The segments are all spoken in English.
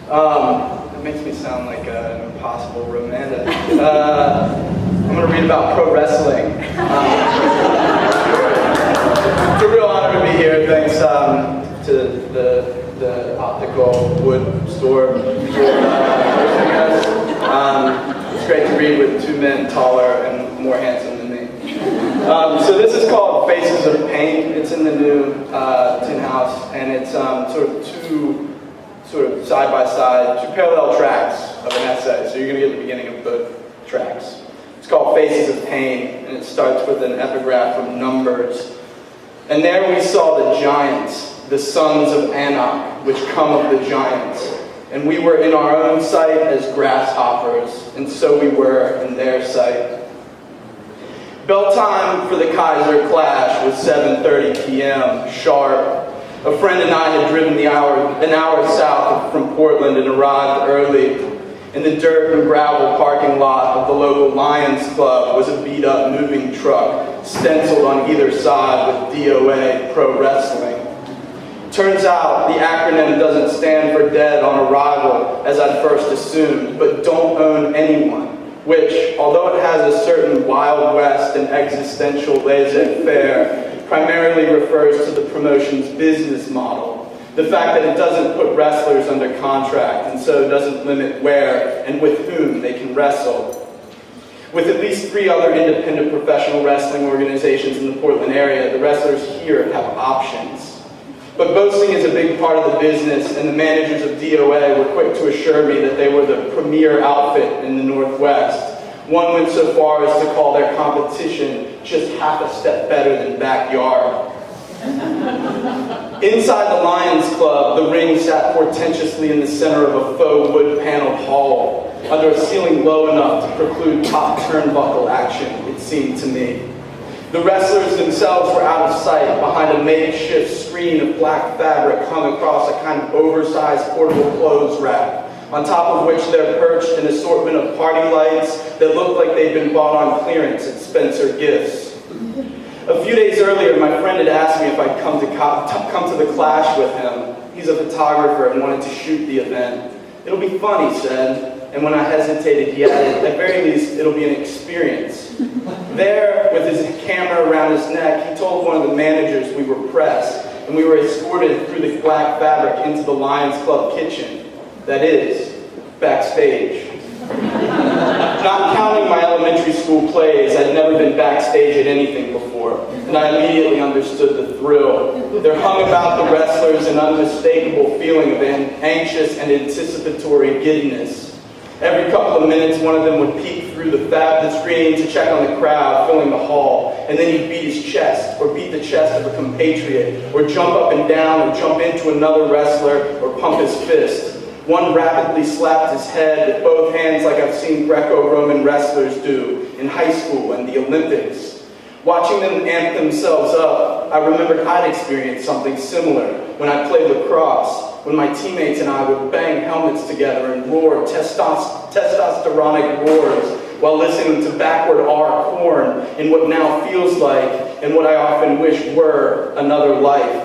It makes me sound like an impossible romantic. I'm going to read about pro wrestling. It's a real honor to be here. Thanks to the optical wood store for hosting us. It's great to read with two men taller and more handsome than me. So this is called Faces of Pain. It's in the new tin house, and it's two side by side, two parallel tracks of an essay. So you're going to get the beginning of both tracks. It's called Faces of Pain, and it starts with an epigraph from Numbers. And there we saw the giants, the sons of Anak, which come of the giants. And we were in our own sight as grasshoppers, and so we were in their sight. Bell time for the Kaiser clash was 7:30 p.m. sharp. A friend and I had driven an hour south from Portland and arrived early. In the dirt and gravel parking lot of the local Lions Club was a beat-up moving truck, stenciled on either side with DOA Pro Wrestling. Turns out the acronym doesn't stand for dead on arrival, as I'd first assumed, but don't own anyone, which, although it has a certain Wild West and existential laissez-faire, primarily refers to the promotion's business model. The fact that it doesn't put wrestlers under contract and so doesn't limit where and with whom they can wrestle. With at least 3 other independent professional wrestling organizations in the Portland area, the wrestlers here have options. But boasting is a big part of the business, and the managers of DOA were quick to assure me that they were the premier outfit in the Northwest. One went so far as to call their competition just half a step better than Backyard. Inside the Lions Club, the ring sat portentously in the center of a faux wood-paneled hall, under a ceiling low enough to preclude top turnbuckle action, it seemed to me. The wrestlers themselves were out of sight behind a makeshift screen of black fabric hung across a kind of oversized portable clothes rack, on top of which there perched an assortment of party lights that looked like they'd been bought on clearance at Spencer Gifts. A few days earlier, my friend had asked me if I'd come to the clash with him. He's a photographer and wanted to shoot the event. It'll be fun, he said, and when I hesitated, he added, at very least, it'll be an experience. There, with his camera around his neck, he told one of the managers we were pressed, and we were escorted through the black fabric into the Lions Club kitchen. That is, backstage. Not counting my elementary school plays, I'd never been backstage at anything before, and I immediately understood the thrill. There hung about the wrestlers an unmistakable feeling of anxious and anticipatory giddiness. Every couple of minutes, one of them would peek through the screen to check on the crowd filling the hall, and then he'd beat his chest, or beat the chest of a compatriot, or jump up and down, or jump into another wrestler, or pump his fist. One rapidly slapped his head with both hands like I've seen Greco-Roman wrestlers do in high school and the Olympics. Watching them amp themselves up, I remembered I'd experienced something similar when I played lacrosse, when my teammates and I would bang helmets together and roar testosteronic roars while listening to backward R Korn in what now feels like, and what I often wish were, another life.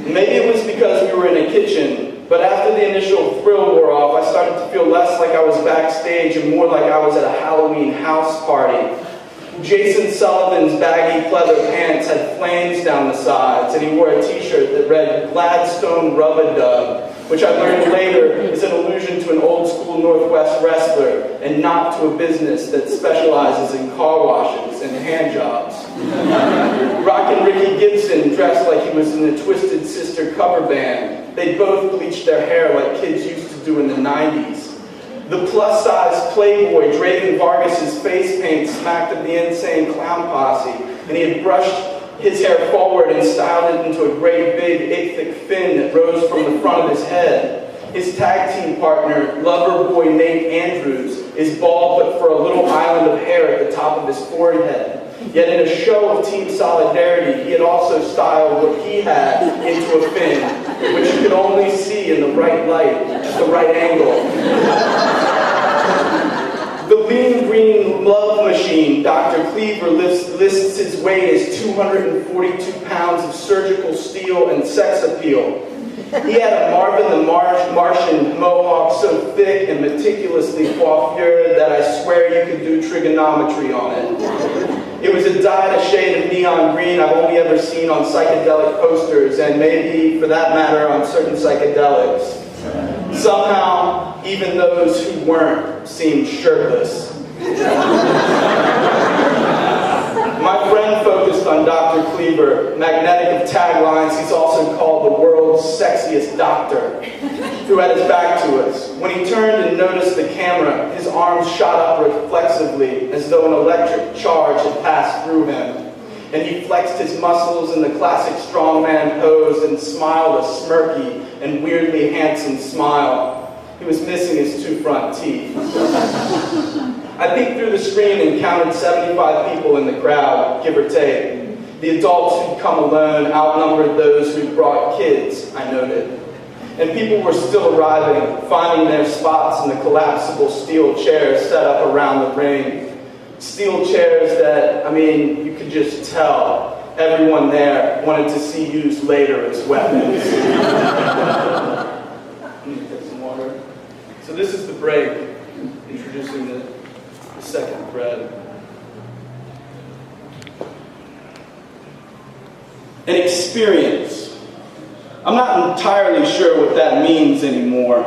Maybe it was because we were in a kitchen, but after the initial thrill wore off, I started to feel less like I was backstage and more like I was at a Halloween house party. Jason Sullivan's baggy pleather pants had flames down the sides, and he wore a t-shirt that read Gladstone Rub-a-Dub, which I learned later is an allusion to an old-school Northwest wrestler and not to a business that specializes in car washes and hand jobs. Rockin' Ricky Gibson dressed like he was in the Twisted Sister cover band. They both bleached their hair like kids used to do in the 90s. The plus-size Playboy Draven Vargas's face paint smacked of the Insane Clown Posse, and he had brushed his hair forward and styled it into a great big 8-thick fin that rose from the front of his head. His tag team partner, lover boy Nate Andrews, is bald but for a little island of hair at the top of his forehead. Yet in a show of team solidarity, he had also styled what he had into a fin, which you could only see in the right light, at the right angle. The lean green love machine, Dr. Cleaver lists his weight as 242 pounds of surgical steel and sex appeal. He had a Marvin the Martian mohawk so thick and meticulously coiffured that I swear you could do trigonometry on it. It was dyed a shade of neon green I've only ever seen on psychedelic posters, and maybe, for that matter, on certain psychedelics. Somehow, even those who weren't seemed shirtless. My friend focused on Dr. Cleaver, magnetic of taglines. He's also called the world's sexiest doctor, who had his back to us. When he turned and noticed the camera, his arms shot up reflexively as though an electric charge had passed through him. And he flexed his muscles in the classic strongman pose and smiled a smirky and weirdly handsome smile. He was missing his 2 front teeth. I peeked through the screen and counted 75 people in the crowd, give or take. The adults who'd come alone outnumbered those who'd brought kids, I noted. And people were still arriving, finding their spots in the collapsible steel chairs set up around the ring. Steel chairs that, I mean, you could just tell everyone there wanted to see used later as weapons. Let me get some water. So this is the break, introducing the second thread. An experience. I'm not entirely sure what that means anymore.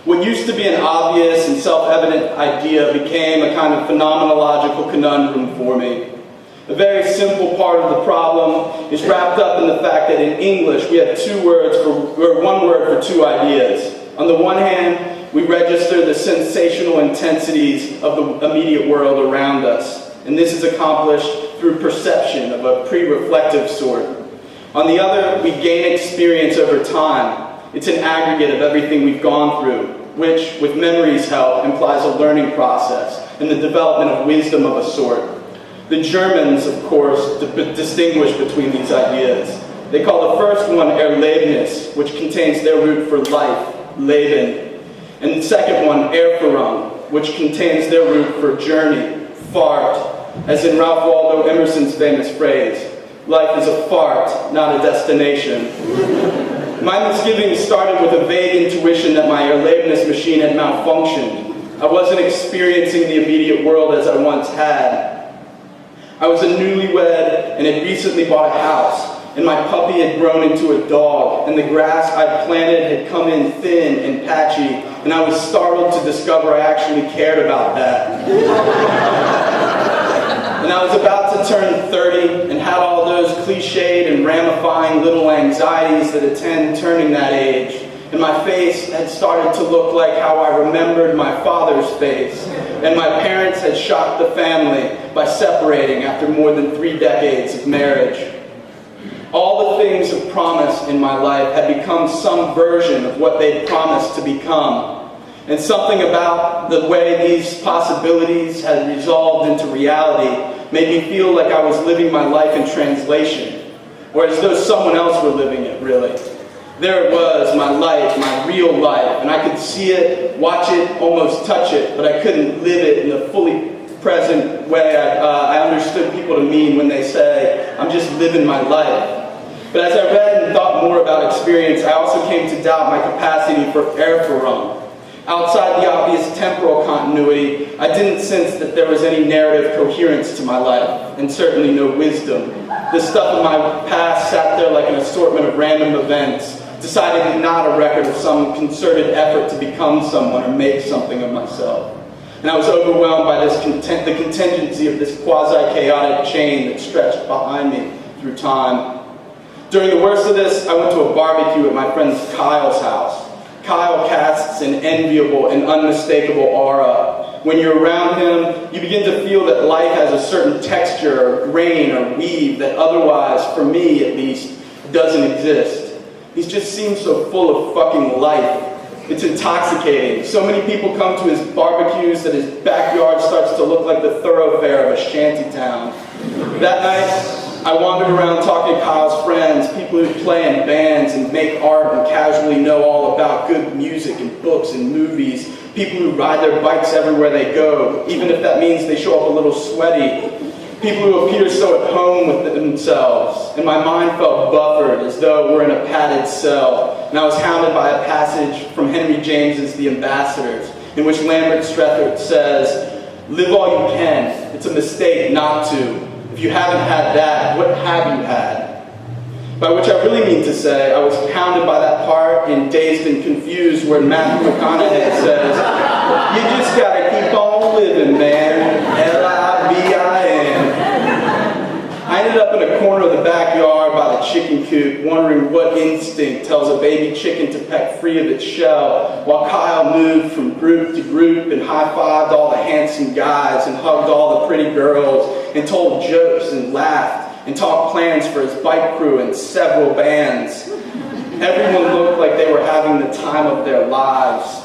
What used to be an obvious and self-evident idea became a kind of phenomenological conundrum for me. A very simple part of the problem is wrapped up in the fact that in English we have one word for two ideas. On the one hand, we register the sensational intensities of the immediate world around us, and this is accomplished through perception of a pre-reflective sort. On the other, we gain experience over time. It's an aggregate of everything we've gone through, which, with memory's help, implies a learning process and the development of wisdom of a sort. The Germans, of course, distinguish between these ideas. They call the first one Erlebnis, which contains their root for life, Leben, and the second one, Erfahrung, which contains their root for journey, Fahrt, as in Ralph Waldo Emerson's famous phrase, life is a fart, not a destination. My misgivings started with a vague intuition that my Erlebnis machine had malfunctioned. I wasn't experiencing the immediate world as I once had. I was a newlywed and had recently bought a house, and my puppy had grown into a dog, and the grass I'd planted had come in thin and patchy, and I was startled to discover I actually cared about that. And I was about to turn 30 and had all those cliched and ramifying little anxieties that attend turning that age. And my face had started to look like how I remembered my father's face. And my parents had shocked the family by separating after more than 3 decades of marriage. All the things of promise in my life had become some version of what they'd promised to become. And something about the way these possibilities had resolved into reality made me feel like I was living my life in translation, or as though someone else were living it, really. There it was, my life, my real life, and I could see it, watch it, almost touch it, but I couldn't live it in the fully present way I understood people to mean when they say, I'm just living my life. But as I read and thought more about experience, I also came to doubt my capacity for Erfahrung. Outside the obvious temporal continuity, I didn't sense that there was any narrative coherence to my life, and certainly no wisdom. The stuff in my past sat there like an assortment of random events, decidedly not a record of some concerted effort to become someone or make something of myself. And I was overwhelmed by the contingency of this quasi-chaotic chain that stretched behind me through time. During the worst of this, I went to a barbecue at my friend Kyle's house. Kyle casts an enviable and unmistakable aura. When you're around him, you begin to feel that life has a certain texture, or grain, or weave that otherwise, for me at least, doesn't exist. He just seems so full of fucking life. It's intoxicating. So many people come to his barbecues that his backyard starts to look like the thoroughfare of a shanty town. That night, I wandered around talking to Kyle's friends, people who play in bands and make art and casually know all about good music and books and movies, people who ride their bikes everywhere they go, even if that means they show up a little sweaty. People who appear so at home with themselves, and my mind felt buffered as though we're in a padded cell, and I was hounded by a passage from Henry James's The Ambassadors, in which Lambert Strethert says, "Live all you can, it's a mistake not to. If you haven't had that, what have you had?" By which I really mean to say, I was pounded by that part in Dazed and Confused, where Matthew McConaughey says, "You just gotta keep on living, man, L-I-V-I-N." I ended up in a corner of the backyard by the chicken coop, wondering what instinct tells a baby chicken to peck free of its shell, while Kyle moved from group to group and high-fived all the handsome guys and hugged all the pretty girls and told jokes and laughed and talked plans for his bike crew and several bands. Everyone looked like they were having the time of their lives.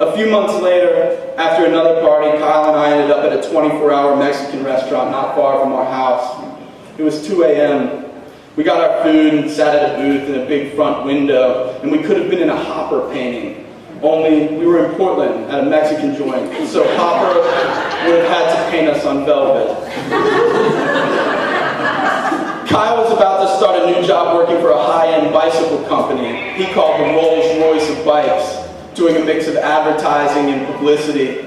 A few months later, after another party, Kyle and I ended up at a 24-hour Mexican restaurant not far from our house. It was 2 a.m. We got our food and sat at a booth in a big front window, and we could have been in a Hopper painting. Only we were in Portland at a Mexican joint, so Hopper would have had to paint us on velvet. Kyle was about to start a new job working for a high-end bicycle company he called the Rolls-Royce of bikes, doing a mix of advertising and publicity.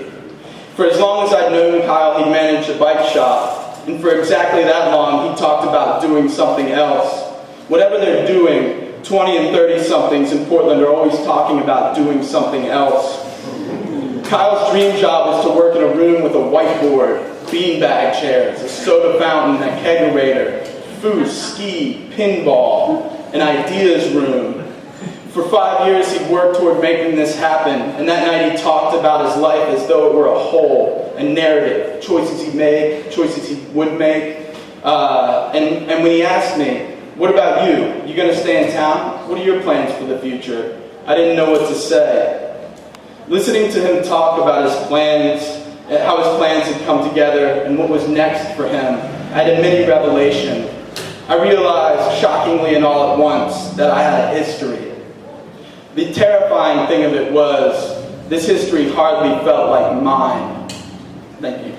For as long as I'd known Kyle, he managed a bike shop. And for exactly that long, he talked about doing something else. Whatever they're doing, 20 and 30-somethings in Portland are always talking about doing something else. Kyle's dream job was to work in a room with a whiteboard, beanbag chairs, a soda fountain, a kegerator, food, ski, pinball, an ideas room. For 5 years, he'd worked toward making this happen, and that night he talked about his life as though it were a whole, a narrative, choices he'd made, choices he would make. And when he asked me, "What about you? You going to stay in town? What are your plans for the future?" I didn't know what to say. Listening to him talk about his plans, how his plans had come together, and what was next for him, I had a mini revelation. I realized, shockingly and all at once, that I had a history. The terrifying thing of it was, this history hardly felt like mine. Thank you.